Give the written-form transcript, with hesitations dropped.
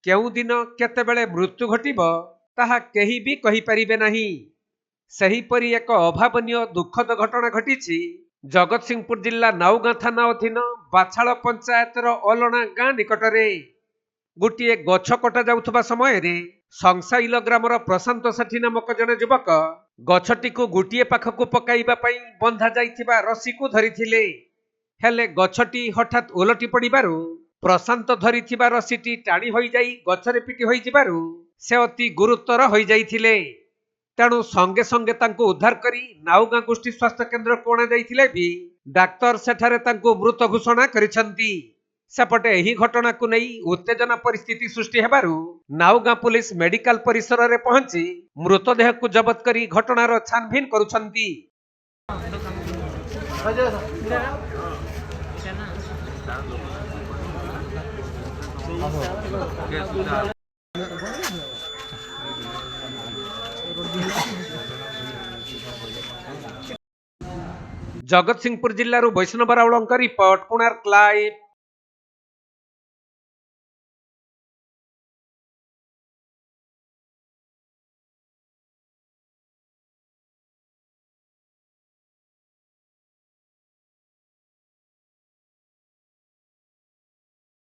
केउ दिन केतेबेले मृत्यु घटिब ताहा केही भी कहि परिबे नहीं। सेहीपरि एक अभावनीय दुखद घटना घटी जगतसिंहपुर जिला नाउगां थाना अधीन बाछाल पंचायतर अलणा गां निकटरे गोटे गछ कटा जाउथबा समय संसाइल ग्रामर प्रशांत सेठी नामक जने युवक गछटी को गोटे पाखक पकाइबा पई बंधा जाइथिबा रस्सी को धरिथिले। हेले गछटी हठात ओलटी पड़िबारु प्रशांत धरिथिबा रस्सीटी टाणी होई जाई गछरे पिटी होई जिबारु से अति गुरुतर होई जाइथिले। तेणु संगे संगे तांको उद्धार करी नाउगां गोष्ठी स्वास्थ्य केन्द्र को अणा जाइथिले भी डाक्तर सेठारे तांको मृत घोषणा करिसंती। सेपटे एही घटना को नहीं उत्तेजना परिस्थिति सृष्टि हेबारु नाउगां पुलिस मेडिकल परिसर रे पहुंची मृतदेह को जबत करी घटनार छानभिन करुछंती। जगतसिंहपुर जिल्लारू वैष्णव रावळଙ୍କ रिपोर्ट कोणार्क लाइव।